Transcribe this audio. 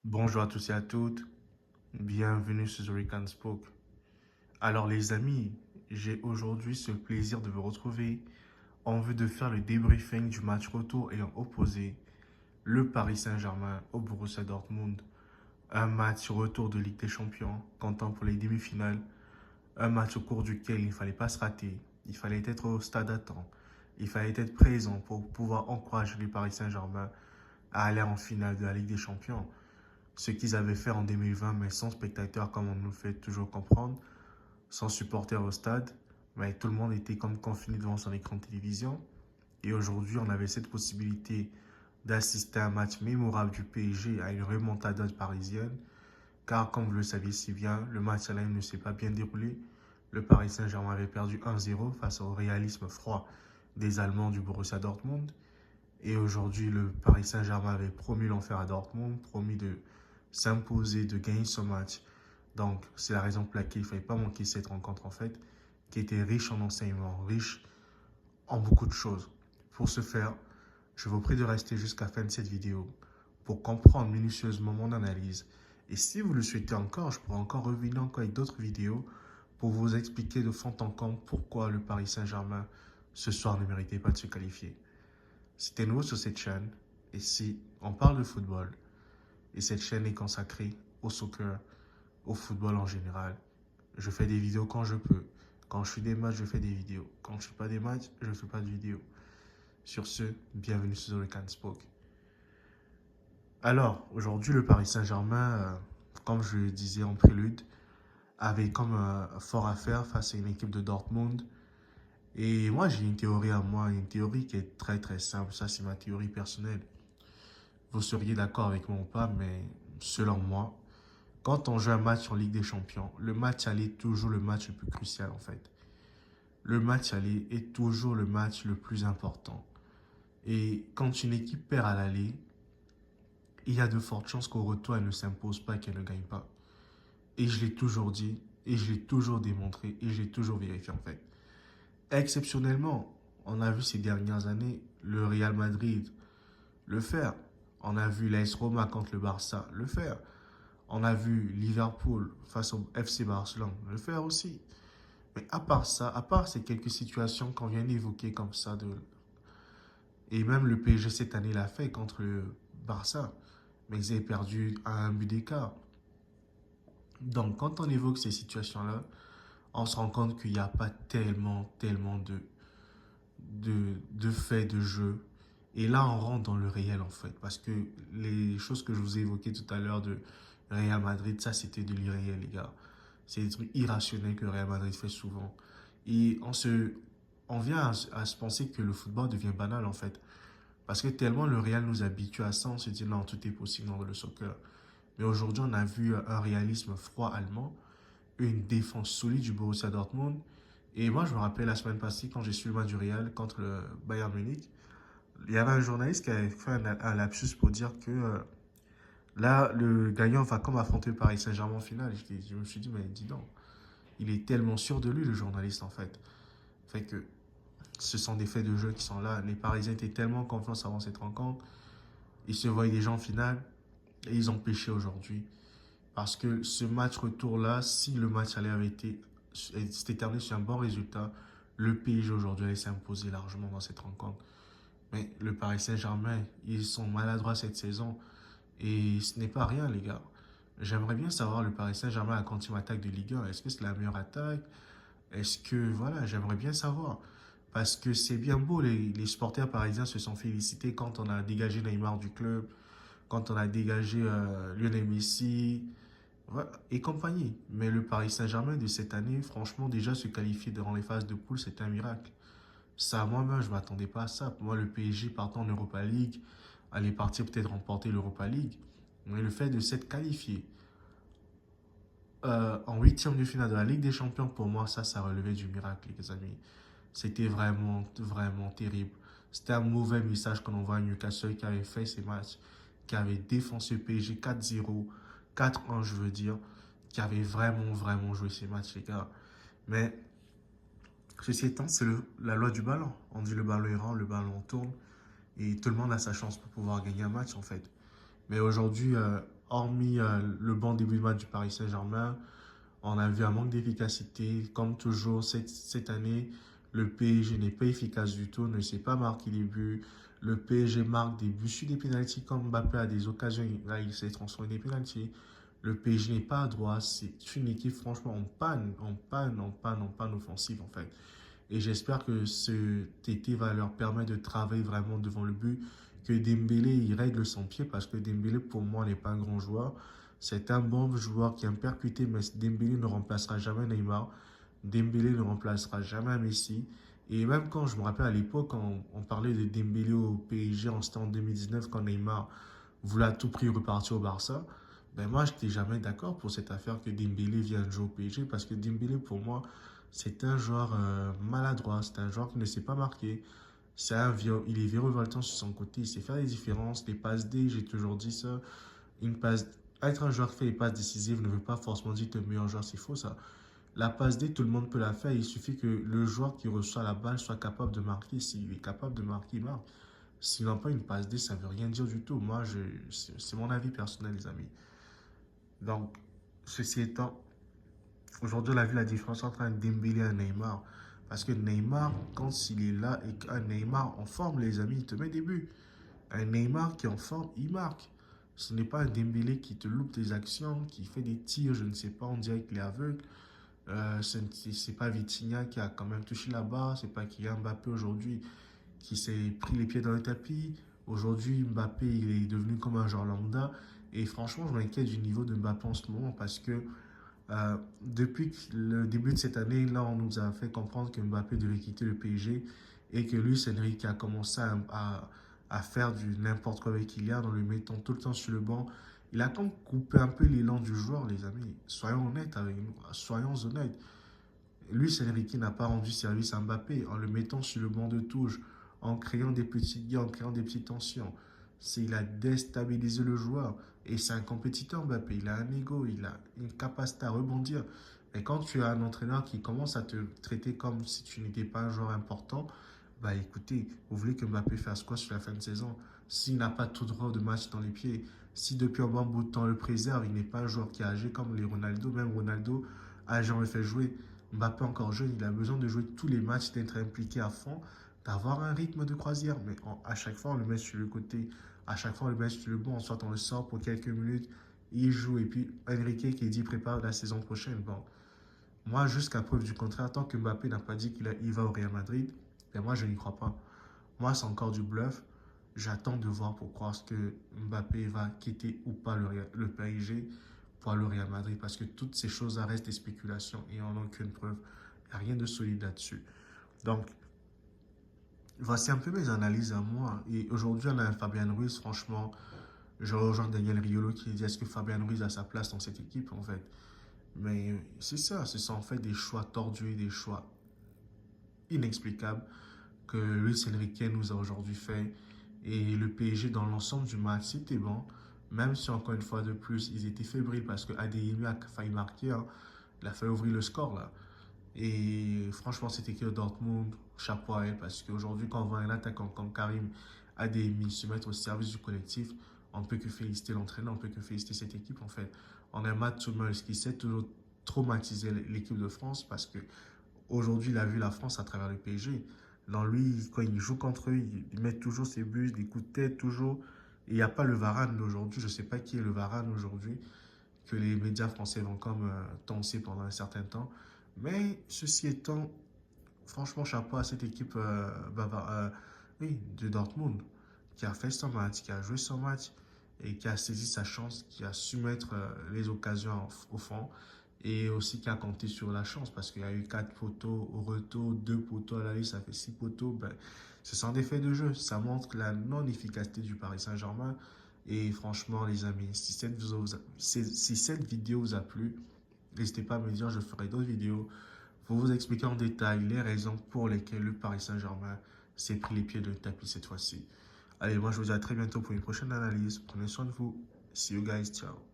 Bonjour à tous et à toutes, bienvenue sur The Rican Spoke. Alors les amis, j'ai aujourd'hui ce plaisir de vous retrouver en vue de faire le débriefing du match retour ayant opposé le Paris Saint-Germain au Borussia Dortmund. Un match retour de Ligue des Champions, comptant pour les demi-finales. Un match au cours duquel il ne fallait pas se rater, il fallait être au stade à temps, il fallait être présent pour pouvoir encourager le Paris Saint-Germain à aller en finale de la Ligue des Champions. Ce qu'ils avaient fait en 2020, mais sans spectateurs, comme on nous fait toujours comprendre, sans supporters au stade, mais tout le monde était comme confiné devant son écran de télévision. Et aujourd'hui, on avait cette possibilité d'assister à un match mémorable du PSG à une remontada parisienne, car comme vous le saviez si bien, le match à ne s'est pas bien déroulé. Le Paris Saint-Germain avait perdu 1-0 face au réalisme froid des Allemands du Borussia Dortmund. Et aujourd'hui, le Paris Saint-Germain avait promis l'enfer à Dortmund, promis de s'imposer, de gagner ce match. Donc, c'est la raison pour laquelle il ne fallait pas manquer cette rencontre, en fait, qui était riche en enseignements, riche en beaucoup de choses. Pour ce faire, je vous prie de rester jusqu'à la fin de cette vidéo pour comprendre minutieusement mon analyse. Et si vous le souhaitez encore, je pourrais encore revenir encore avec d'autres vidéos pour vous expliquer de fond en comble pourquoi le Paris Saint-Germain ce soir ne méritait pas de se qualifier. Si tu es nouveau sur cette chaîne, et si on parle de football, et cette chaîne est consacrée au soccer, au football en général, je fais des vidéos quand je peux. Quand je suis des matchs, je fais des vidéos. Quand je ne suis pas des matchs, je ne fais pas de vidéos. Sur ce, bienvenue sur The Can Spoke. Alors, aujourd'hui, le Paris Saint-Germain, comme je le disais en prélude, avait comme fort à faire face à une équipe de Dortmund. Et moi, j'ai une théorie à moi, une théorie qui est très très simple. Ça, c'est ma théorie personnelle. Vous seriez d'accord avec moi ou pas, mais selon moi, quand on joue un match en Ligue des Champions, le match aller est toujours le match le plus crucial en fait. Le match aller est toujours le match le plus important. Et quand une équipe perd à l'aller, il y a de fortes chances qu'au retour, elle ne s'impose pas et qu'elle ne gagne pas. Et je l'ai toujours dit, et je l'ai toujours démontré, et je l'ai toujours vérifié en fait. Exceptionnellement, on a vu ces dernières années le Real Madrid le faire. On a vu l'AS Roma contre le Barça le faire. On a vu Liverpool face au FC Barcelone le faire aussi. Mais à part ça, à part ces quelques situations qu'on vient d'évoquer comme ça, et même le PSG cette année l'a fait contre le Barça, mais ils avaient perdu à un but d'écart. Donc quand on évoque ces situations-là, on se rend compte qu'il n'y a pas tellement de faits de jeu. Et là, on rentre dans le réel en fait, parce que les choses que je vous ai évoquées tout à l'heure de Real Madrid, ça c'était de l'irréel, les gars. C'est des trucs irrationnels que Real Madrid fait souvent. Et on vient à se penser que le football devient banal en fait. Parce que tellement le Real nous habitue à ça, on se dit non, tout est possible dans le soccer. Mais aujourd'hui, on a vu un réalisme froid allemand, une défense solide du Borussia Dortmund. Et moi, je me rappelle la semaine passée, quand j'ai suivi le match du Real contre le Bayern Munich, il y avait un journaliste qui avait fait un lapsus pour dire que là, le gagnant va comme affronter le Paris Saint-Germain en finale. Je me suis dit, mais dis donc, il est tellement sûr de lui, le journaliste, en fait. Fait que ce sont des faits de jeu qui sont là. Les Parisiens étaient tellement en confiance avant cette rencontre. Ils se voyaient déjà en finale et ils ont pêché aujourd'hui. Parce que ce match retour-là, si le match avait été s'était terminé sur un bon résultat, le PSG aujourd'hui allait s'imposer largement dans cette rencontre. Mais le Paris Saint-Germain, ils sont maladroits cette saison. Et ce n'est pas rien, les gars. J'aimerais bien savoir le Paris Saint-Germain, la quantième attaque de Ligue 1. Est-ce que c'est la meilleure attaque? Est-ce que, voilà, j'aimerais bien savoir. Parce que c'est bien beau, les supporters parisiens se sont félicités quand on a dégagé Neymar du club, quand on a dégagé Lionel Messi, voilà, et compagnie. Mais le Paris Saint-Germain de cette année, franchement, déjà se qualifier dans les phases de poule, c'est un miracle. Ça, moi-même, je ne m'attendais pas à ça. Pour moi, le PSG partant en Europa League, allait partir peut-être remporter l'Europa League. Mais le fait de s'être qualifié en huitième de finale de la Ligue des Champions, pour moi, ça relevait du miracle, les amis. C'était vraiment terrible. C'était un mauvais message qu'on envoie à Newcastle qui avait fait ces matchs, qui avait défoncé le PSG 4-0, 4-1, je veux dire, qui avait vraiment joué ces matchs, les gars. Mais ceci étant, c'est la loi du ballon. On dit le ballon est rond, le ballon tourne, et tout le monde a sa chance pour pouvoir gagner un match, en fait. Mais aujourd'hui, hormis le bon début de match du Paris Saint-Germain, on a vu un manque d'efficacité. Comme toujours, cette année, le PSG n'est pas efficace du tout, ne sait pas marquer les buts. Le PSG marque des buts sur des pénaltys comme Mbappé a des occasions. Là, il s'est transformé des pénaltys. Le PSG n'est pas à droite. C'est une équipe, franchement, en panne offensive, en fait. Et j'espère que cet été va leur permettre de travailler vraiment devant le but. Que Dembélé, il règle son pied parce que Dembélé, pour moi, n'est pas un grand joueur. C'est un bon joueur qui est percuté, mais Dembélé ne remplacera jamais Neymar. Dembélé ne remplacera jamais Messi. Et même quand je me rappelle à l'époque, quand on parlait de Dembélé au PSG, c'était en 2019, quand Neymar voulait à tout prix repartir au Barça, ben moi, je n'étais jamais d'accord pour cette affaire que Dembélé vienne jouer au PSG parce que Dembélé, pour moi, c'est un joueur maladroit, c'est un joueur qui ne sait pas marquer. Il est virevoltant sur son côté, il sait faire les différences, les passes D, j'ai toujours dit ça. Une passe, être un joueur qui fait les passes décisives ne veut pas forcément dire que tu es le meilleur joueur, c'est faux ça. La passe D, tout le monde peut la faire, il suffit que le joueur qui reçoit la balle soit capable de marquer. S'il est capable de marquer, il marque. S'il n'a pas une passe D, ça ne veut rien dire du tout. C'est mon avis personnel, les amis. Donc, ceci étant, aujourd'hui, on a vu la différence entre un Dembélé et un Neymar. Parce que Neymar, quand il est là et qu'un Neymar en forme, les amis, il te met des buts. Un Neymar qui est en forme, il marque. Ce n'est pas un Dembélé qui te loupe des actions, qui fait des tirs, je ne sais pas, on dirait qu'il est aveugle. Ce n'est pas Vitinha qui a quand même touché la barre, c'est pas Kylian Mbappé aujourd'hui qui s'est pris les pieds dans le tapis. Aujourd'hui, Mbappé, il est devenu comme un genre lambda. Et franchement, je m'inquiète du niveau de Mbappé en ce moment parce que depuis le début de cette année, là, on nous a fait comprendre que Mbappé devait quitter le PSG et que Luis Enrique a commencé à faire du n'importe quoi avec Kylian en le mettant tout le temps sur le banc. Il a comme coupé un peu l'élan du joueur, les amis. Soyons honnêtes avec nous, soyons honnêtes. Luis Enrique n'a pas rendu service à Mbappé en le mettant sur le banc de touche, en créant des petites guerres, en créant des petites tensions. Il a déstabilisé le joueur. Et c'est un compétiteur, Mbappé. Il a un ego, il a une capacité à rebondir. Mais quand tu as un entraîneur qui commence à te traiter comme si tu n'étais pas un joueur important, bah écoutez, vous voulez que Mbappé fasse quoi sur la fin de saison? S'il n'a pas tout droit de match dans les pieds, si depuis un bon bout de temps le préserve, il n'est pas un joueur qui est âgé comme les Ronaldo, même Ronaldo, âgé, on le fait jouer. Mbappé encore jeune, il a besoin de jouer tous les matchs, d'être impliqué à fond, d'avoir un rythme de croisière. Mais à chaque fois, on le met sur le côté. À chaque fois, on le met sur le banc. Soit on le sort pour quelques minutes, il joue. Et puis, Enrique qui dit prépare la saison prochaine. Bon, moi, jusqu'à preuve du contraire, tant que Mbappé n'a pas dit qu'il va au Real Madrid, ben moi, je n'y crois pas. Moi, c'est encore du bluff. J'attends de voir pour croire que Mbappé va quitter ou pas le PSG pour aller au Real Madrid parce que toutes ces choses restent des spéculations et on n'a aucune preuve. Il n'y a rien de solide là-dessus. Donc, voici un peu mes analyses à moi. Et aujourd'hui, on a un Fabien Ruiz, franchement, je rejoins Daniel Riolo qui dit est-ce que Fabien Ruiz a sa place dans cette équipe en fait. Mais c'est ça, ce sont en fait des choix tordus, des choix inexplicables que Luis Enrique nous a aujourd'hui fait. Et le PSG, dans l'ensemble du match, c'était bon. Même si, encore une fois de plus, ils étaient fébriles parce que Adeyemi a failli marquer. Hein. Il a failli ouvrir le score là. Et franchement, cette équipe de Dortmund, chapeau à elle parce qu'aujourd'hui, quand on voit un attaquant comme Karim Adeyemi se mettre au service du collectif, on ne peut que féliciter l'entraîneur, on ne peut que féliciter cette équipe en fait. On a Matt Hummels qui sait toujours traumatiser l'équipe de France parce que aujourd'hui, il a vu la France à travers le PSG. Dans lui, quand il joue contre eux, il met toujours ses buts, des coups de tête, toujours. Et il n'y a pas le Varane d'aujourd'hui. Je ne sais pas qui est le Varane aujourd'hui, que les médias français vont comme tenser pendant un certain temps. Mais ceci étant, franchement, chapeau à cette équipe oui, de Dortmund qui a fait son match, qui a joué son match et qui a saisi sa chance, qui a su mettre les occasions au fond et aussi qui a compté sur la chance parce qu'il y a eu 4 poteaux au retour, 2 poteaux à l'aller, ça fait 6 poteaux. Ben, ce sont des faits de jeu. Ça montre la non-efficacité du Paris Saint-Germain. Et franchement, les amis, si cette vidéo vous a plu, n'hésitez pas à me dire, je ferai d'autres vidéos pour vous expliquer en détail les raisons pour lesquelles le Paris Saint-Germain s'est pris les pieds de tapis cette fois-ci. Allez, moi je vous dis à très bientôt pour une prochaine analyse. Prenez soin de vous. See you guys. Ciao.